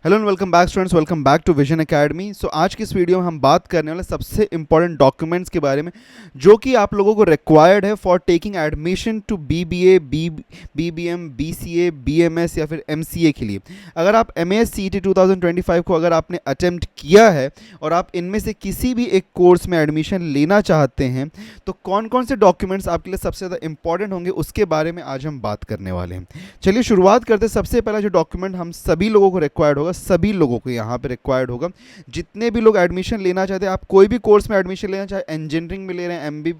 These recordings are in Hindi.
Hello and welcome back students, welcome back to Vision Academy. So आज की इस वीडियो में हम बात करने वाले सबसे इंपॉर्टेंट डॉक्यूमेंट्स के बारे में जो कि आप लोगों को रिक्वायर्ड है for taking admission to BBA, BBM, BCA, BMS या फिर एमसीए के लिए। अगर आप एमएएस सीईटी 2025 को अगर आपने अटेम्प्ट किया है और आप इनमें से किसी भी एक कोर्स में एडमिशन लेना चाहते हैं तो कौन कौन से डॉक्यूमेंट्स आपके लिए सबसे ज़्यादा इंपॉर्टेंट होंगे उसके बारे में आज हम बात करने वाले हैं। चलिए शुरुआत करते हैं। सबसे पहला जो डॉक्यूमेंट हम सभी लोगों को रिक्वायर्ड होगा, सभी लोगों को यहाँ पे रिक्वायर्ड होगा, जितने भी लोग एडमिशन लेना चाहते हैं, आप कोई भी कोर्स में एडमिशन लेना चाहे इंजीनियरिंग में ले रहे हैं,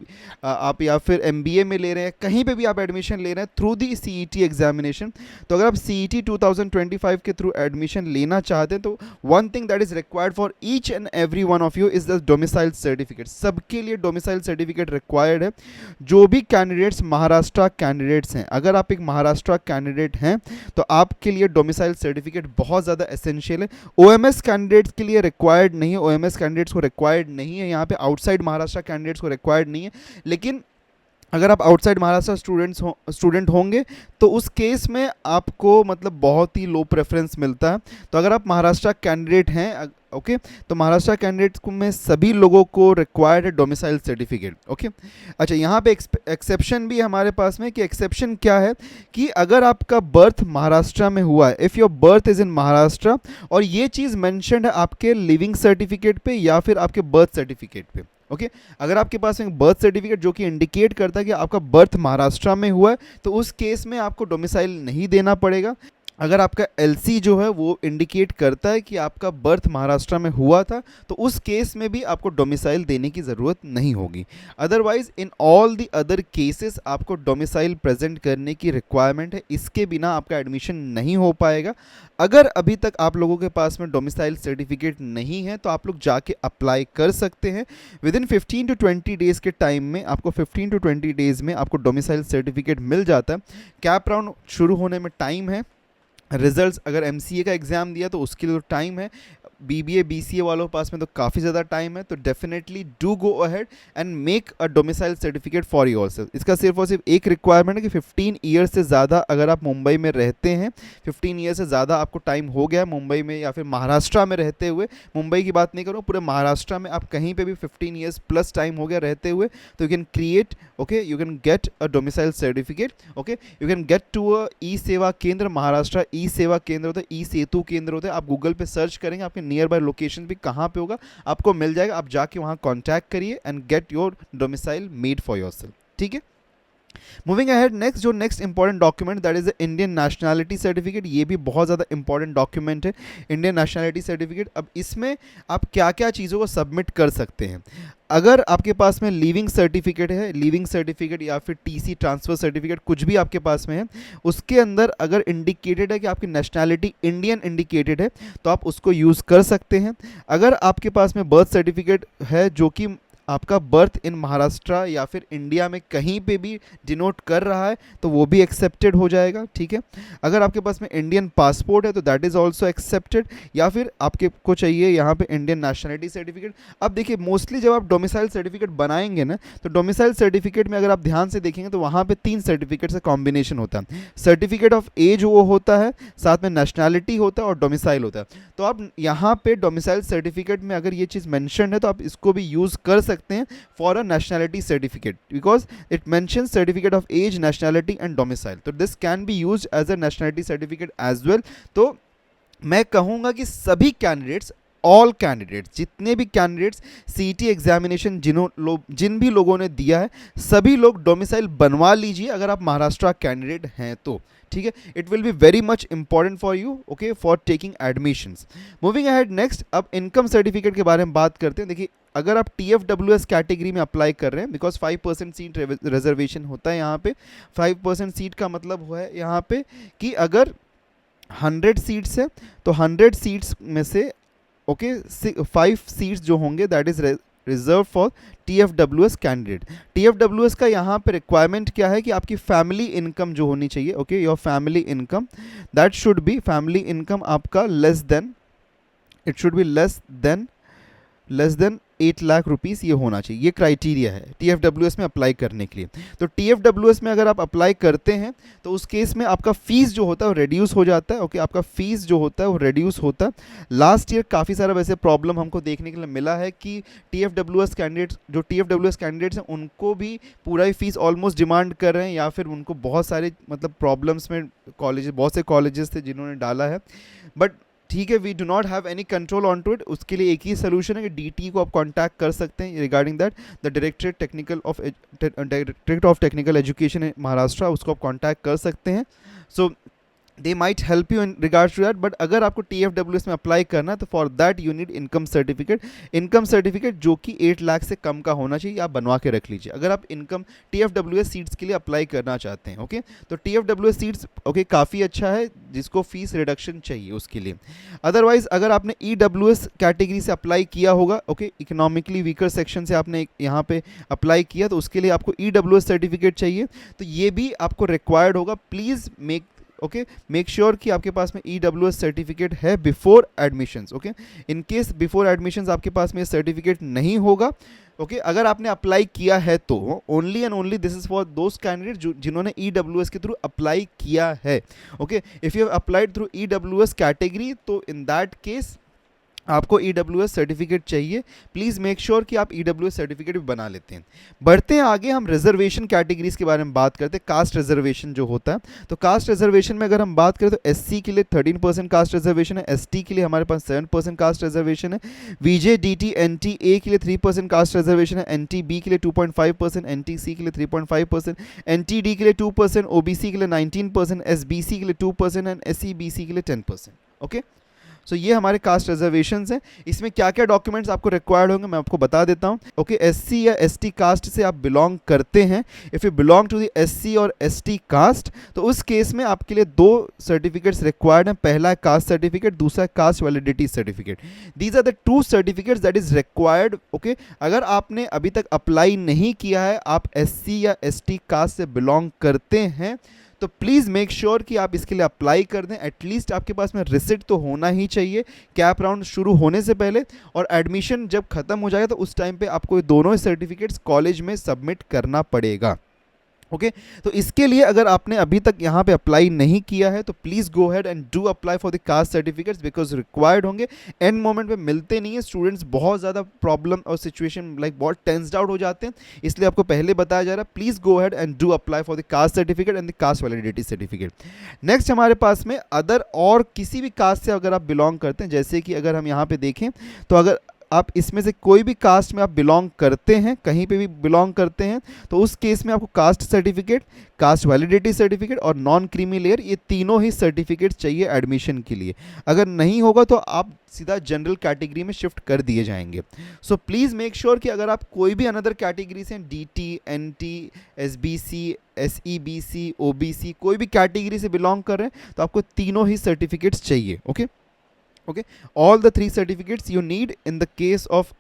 आप या फिर एमबीए में ले रहे हैं, कहीं पे भी आप एडमिशन ले रहे हैं थ्रू दी सीईटी एग्जामिनेशन। तो अगर आप सीईटी 2025 के थ्रू एडमिशन लेना चाहते हैं तो one thing that is required for each and every one of you is the domicile certificate. सबके लिए डोमिसाइल सर्टिफिकेट रिक्वायर्ड है। जो भी कैंडिडेट्स महाराष्ट्र कैंडिडेट्स हैं, अगर आप एक महाराष्ट्र कैंडिडेट हैं तो आपके लिए डोमिसाइल सर्टिफिकेट बहुत ज़्यादा एसेंशियल है। ओएमएस कैंडिडेट्स के लिए रिक्वायर्ड नहीं है, ओएमएस कैंडिडेट्स को रिक्वायर्ड नहीं है, यहाँ पे आउटसाइड महाराष्ट्र कैंडिडेट्स को रिक्वायर्ड नहीं है। लेकिन अगर आप आउटसाइड महाराष्ट्र स्टूडेंट होंगे तो उस केस में आपको मतलब बहुत ही लो प्रेफरेंस मिलता है। तो अगर आप महाराष्ट्र कैंडिडेट हैं, ओके, तो महाराष्ट्र कैंडिडेट्स में सभी लोगों को रिक्वायर्ड है डोमिसाइल सर्टिफिकेट। ओके, अच्छा, यहाँ पे एक्सेप्शन भी हमारे पास में कि एक्सेप्शन क्या है कि अगर आपका बर्थ महाराष्ट्र में हुआ है, if your birth is in Maharashtra, और ये चीज़ मेंशन्ड है आपके लिविंग सर्टिफिकेट पे या फिर आपके बर्थ सर्टिफिकेट पे। ओके, अगर आपके पास एक बर्थ सर्टिफिकेट जो कि इंडिकेट करता है कि आपका बर्थ महाराष्ट्र में हुआ है तो उस केस में आपको डोमिसाइल नहीं देना पड़ेगा। अगर आपका एलसी जो है वो इंडिकेट करता है कि आपका बर्थ महाराष्ट्र में हुआ था तो उस केस में भी आपको डोमिसाइल देने की ज़रूरत नहीं होगी। Otherwise in all the other cases आपको डोमिसाइल प्रेजेंट करने की रिक्वायरमेंट है, इसके बिना आपका एडमिशन नहीं हो पाएगा। अगर अभी तक आप लोगों के पास में डोमिसाइल सर्टिफिकेट नहीं है तो आप लोग जाके अप्लाई कर सकते हैं। विद इन 15 टू 20 डेज़ के टाइम में आपको 15 टू 20 डेज़ में आपको डोमिसाइल सर्टिफिकेट मिल जाता है। कैप राउंड शुरू होने में टाइम है। रिजल्ट्स अगर एमसीए का एग्ज़ाम दिया तो उसके लिए तो टाइम है। बीबीए बीसीए वालों के पास में तो काफ़ी ज़्यादा टाइम है। तो definitely do go ahead and make a domicile certificate for yourself. इसका सिर्फ और सिर्फ एक रिक्वायरमेंट है कि 15 ईयर्स से ज़्यादा अगर आप मुंबई में रहते हैं, 15 ईयर से ज़्यादा आपको टाइम हो गया मुंबई में या फिर महाराष्ट्र में रहते हुए, मुंबई की बात नहीं करूँ, पूरे महाराष्ट्र में आप कहीं पे भी 15 ईयर्स प्लस टाइम हो गया रहते हुए, तो you can create, okay, you can get a domicile certificate. Okay, you can get to a E सेवा केंद्र। महाराष्ट्र ई सेवा केंद्र होता है, ई सेतु केंद्र होता है। आप गूगल पे सर्च करेंगे, आपके नियर बाय लोकेशन भी कहाँ पे होगा आपको मिल जाएगा। आप जाके वहाँ कॉन्टैक्ट करिए and get your domicile made for yourself. ठीक है, मूविंग अहेड, नेक्स्ट जो next important document that is the Indian nationality certificate. ये भी बहुत ज़्यादा इंपॉर्टेंट डॉक्यूमेंट है, इंडियन नेशनैलिटी सर्टिफिकेट। अब इसमें आप क्या क्या चीज़ों को सबमिट कर सकते हैं। अगर आपके पास में लिविंग सर्टिफिकेट है, लिविंग सर्टिफिकेट या फिर टीसी ट्रांसफ़र सर्टिफिकेट कुछ भी आपके पास में है, उसके अंदर अगर इंडिकेटेड है कि आपकी नेशनैलिटी इंडियन इंडिकेटेड है तो आप उसको यूज़ कर सकते हैं। अगर आपके पास में बर्थ सर्टिफिकेट है जो कि आपका बर्थ इन महाराष्ट्र या फिर इंडिया में कहीं पे भी डिनोट कर रहा है तो वो भी एक्सेप्टेड हो जाएगा। ठीक है, अगर आपके पास में इंडियन पासपोर्ट है तो दैट इज़ ऑल्सो एक्सेप्टेड, या फिर आपके को चाहिए यहाँ पे इंडियन नेशनलिटी सर्टिफिकेट। अब देखिए, मोस्टली जब आप डोमिसाइल सर्टिफिकेट बनाएंगे ना तो डोमिसाइल सर्टिफिकेट में अगर आप ध्यान से देखेंगे तो वहाँ पे 3 सर्टिफिकेट से कॉम्बिनेशन होता है। सर्टिफिकेट ऑफ एज वो होता है, साथ में नेशनैलिटी होता है और डोमिसाइल होता है। तो आप यहाँ पे डोमिसाइल सर्टिफिकेट में अगर ये चीज़ मैंशन है तो आप इसको भी यूज़ कर सकते हैं for a nationality certificate, because it mention certificate of age, nationality and domicile. तो this can be used as a nationality certificate as well. तो मैं कहूँगा कि सभी कैंडिडेट्स, ऑल कैंडिडेट्स, जितने भी कैंडिडेट्स सीईटी एग्जामिनेशन जिन भी लोगों ने दिया है, सभी लोग डोमिसाइल बनवा लीजिए अगर आप महाराष्ट्र कैंडिडेट हैं तो। ठीक है, it will be very much important for you, okay, for taking admissions. Moving ahead, next अब इनकम सर्टिफिकेट के बारे में बात करते हैं। देखिए, अगर आप TFWS कैटेगरी में अप्लाई कर रहे हैं, बिकॉज 5% सीट रिजर्वेशन होता है यहाँ पे। 5% सीट का मतलब है यहाँ पे कि अगर 100 सीट्स है तो 100 सीट्स में से, ओके, 5 सीट्स जो होंगे that is reserve for TFWS candidate. TFWS का यहाँ पे रिक्वायरमेंट क्या है कि आपकी फैमिली इनकम जो होनी चाहिए, okay, your family income that should be, family income आपका less than, it should be less than 8 lakh rupees ये होना चाहिए, ये क्राइटेरिया है TFWS में अप्लाई करने के लिए। तो TFWS में अगर आप अप्लाई करते हैं तो उस केस में आपका फीस जो होता है वो रिड्यूस हो जाता है। ओके, आपका फीस जो होता है वो रिड्यूस होता है। लास्ट ईयर काफ़ी सारा वैसे प्रॉब्लम हमको देखने के लिए मिला है कि TFWS कैंडिडेट्स हैं उनको भी पूरा ही फीस ऑलमोस्ट डिमांड कर रहे हैं, या फिर उनको बहुत सारे मतलब प्रॉब्लम्स में बहुत से कॉलेजेस थे जिन्होंने डाला है। बट ठीक है, we do not have any control on to it. उसके लिए एक ही सोल्यूशन है कि DT को आप कांटेक्ट कर सकते हैं regarding that, the directorate of technical education in Maharashtra, उसको आप कांटेक्ट कर सकते हैं। So they might help you in regards to that. But अगर आपको TFWS में अप्लाई करना है तो for that you need income certificate जो कि 8 लाख से कम का होना चाहिए, आप बनवा के रख लीजिए अगर आप TFWS सीट्स के लिए अप्लाई करना चाहते हैं। ओके, तो TFWS सीट्स ओके काफ़ी अच्छा है जिसको फीस रिडक्शन चाहिए उसके लिए। अदरवाइज अगर आपने EWS कैटेगरी से अप्लाई किया होगा, ओके, इकोनॉमिकली वीकर सेक्शन से आपने यहाँ पे अप्लाई किया, तो उसके लिए आपको EWS सर्टिफिकेट चाहिए, तो ये भी आपको रिक्वायर्ड होगा। प्लीज़ मेक श्योर कि आपके पास में EWS सर्टिफिकेट है before admissions. Okay, in case before admissions आपके पास में सर्टिफिकेट नहीं होगा, ओके, अगर आपने अप्लाई किया है तो only and only this is for those candidate जिन्होंने EWS के थ्रू अप्लाई किया है। Okay, if you have applied through EWS category तो इन दैट केस आपको EWS सर्टिफिकेट चाहिए। प्लीज़ मेक श्योर कि आप EWS सर्टिफिकेट भी बना लेते हैं। बढ़ते हैं आगे, हम रिजर्वेशन कैटेगरीज के बारे में बात करते हैं। कास्ट रिजर्वेशन जो होता है, तो कास्ट रिजर्वेशन में अगर हम बात करें तो SC के लिए 13% कास्ट रिजर्वेशन है, ST के लिए हमारे पास 7% कास्ट रिजर्वेशन है, VJ DT NT A के लिए 3% कास्ट रिजर्वेशन है, NT B के लिए 2.5%, NT C के लिए 3.5%, NT D के लिए 2%, OBC के लिए 19%, SBC के लिए 2% एंड SC BC के लिए 10%। ओके, सो ये हमारे कास्ट रिजर्वेशंस हैं। इसमें क्या क्या डॉक्यूमेंट्स आपको रिक्वायर्ड होंगे मैं आपको बता देता हूँ। ओके, SC या ST कास्ट से आप बिलोंग करते हैं, if you belong to the SC और ST कास्ट, तो उस केस में आपके लिए 2 सर्टिफिकेट्स रिक्वायर्ड हैं। पहला है कास्ट सर्टिफिकेट, दूसरा है caste validity certificate. These are the 2 certificates that is required. Okay, अगर आपने अभी तक अप्लाई नहीं किया है, आप SC या ST कास्ट से बिलोंग करते हैं, तो प्लीज़ मेक श्योर कि आप इसके लिए अप्लाई कर दें। एटलीस्ट आपके पास में रिसिट तो होना ही चाहिए कैप राउंड शुरू होने से पहले, और एडमिशन जब खत्म हो जाएगा तो उस टाइम पे आपको दोनों सर्टिफिकेट्स कॉलेज में सबमिट करना पड़ेगा। ओके, तो इसके लिए अगर आपने अभी तक यहाँ पे अप्लाई नहीं किया है तो please go head and do apply for the caste certificates because required होंगे। एंड मोमेंट पे मिलते नहीं है, स्टूडेंट्स बहुत ज़्यादा प्रॉब्लम और सिचुएशन बहुत टेंस्ड आउट हो जाते हैं, इसलिए आपको पहले बताया जा रहा है please go head and do apply for the caste certificate and the cast validity certificate. Next हमारे पास में अदर और किसी भी कास्ट से अगर आप बिलोंग करते हैं, जैसे कि अगर हम यहाँ पे देखें तो अगर आप इसमें से कोई भी कास्ट में आप बिलोंग करते हैं, कहीं पे भी बिलोंग करते हैं, तो उस केस में आपको caste certificate, cast validity certificate और नॉन क्रीमी लेयर, ये तीनों ही सर्टिफिकेट चाहिए एडमिशन के लिए। अगर नहीं होगा तो आप सीधा जनरल कैटेगरी में शिफ्ट कर दिए जाएंगे। सो प्लीज़ मेक श्योर कि अगर आप कोई भी अनदर कैटेगरी से DT NT SBC SEBC OBC कोई भी कैटेगरी से बिलोंग कर रहे हैं तो आपको तीनों ही सर्टिफिकेट्स चाहिए। Okay, all the 3 certificates you need in the case of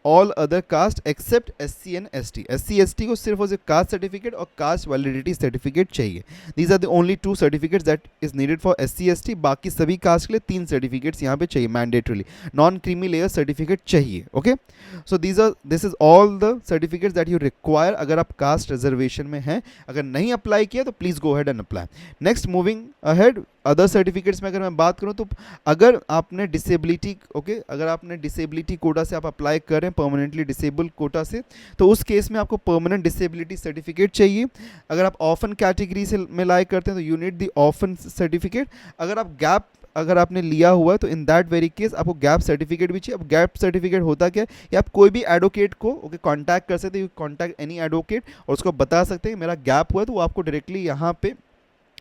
all other caste except SC and ST। SC ST को सिर्फ और सिर्फ कास्ट सर्टिफिकेट और कास्ट वैलिडिटी सर्टिफिकेट चाहिए। These are the only 2 certificates that is needed for SC ST। बाकी सभी कास्ट के लिए 3 सर्टिफिकेट्स यहाँ पे चाहिए mandatorily. Non creamy layer certificate चाहिए। Okay, so this is all the certificates that you require अगर आप कास्ट रिजर्वेशन में हैं। अगर नहीं अप्लाई किया तो please go head and apply. Next, moving ahead, other certificates में अगर मैं बात करूं तो अगर आपने डिसेबिलिटी अगर आपने डिसेबिलिटी कोटा से आप अप्लाई कर रहे हैं, परमानेंटली डिसेबल कोटा से, तो उस केस में आपको परमानेंट डिसेबिलिटी सर्टिफिकेट चाहिए। अगर आप ऑफन कैटेगरी से में लाई करते हैं तो you need the often certificate. अगर आप गैप अगर आपने लिया हुआ है तो इन दैट वेरी केस आपको गैप सर्टिफिकेट भी चाहिए। अब गैप सर्टिफिकेट होता क्या है, या आप कोई भी एडवोकेट को कांटेक्ट कर सकते हैं, कॉन्टैक्ट एनी एडवोकेट और उसको बता सकते हैं मेरा गैप हुआ है, तो वो आपको डायरेक्टली यहाँ पे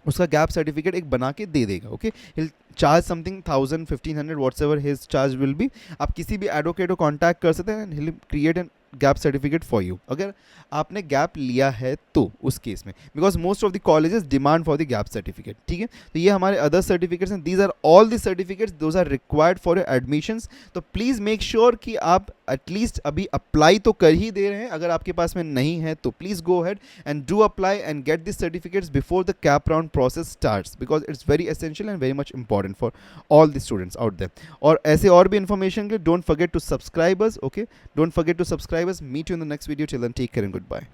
उसका गैप सर्टिफिकेट एक बना के दे देगा। Okay, he'll charge something 1000 1500 whatsoever his charge will be. आप किसी भी एडवोकेट को कांटेक्ट कर सकते हैं and he'll create an gap certificate for you, अगर आपने गैप लिया है तो उस केस में, because most of the colleges demand for the gap certificate. ठीक है, तो ये हमारे अदर सर्टिफिकेट्स हैं। These are all the certificates those are required for your admissions. तो प्लीज़ मेक श्योर कि आप एटलीस्ट अभी अप्लाई तो कर ही दे रहे हैं. अगर आपके पास में नहीं है तो please go ahead and do apply and get this certificates before the CAP round process starts, because it's very essential and very much important for all the students out there. और ऐसे और भी इन्फॉर्मेशन के don't forget to subscribe us. Okay, don't forget to subscribe us. Meet you in the next video. Till then take care and good bye.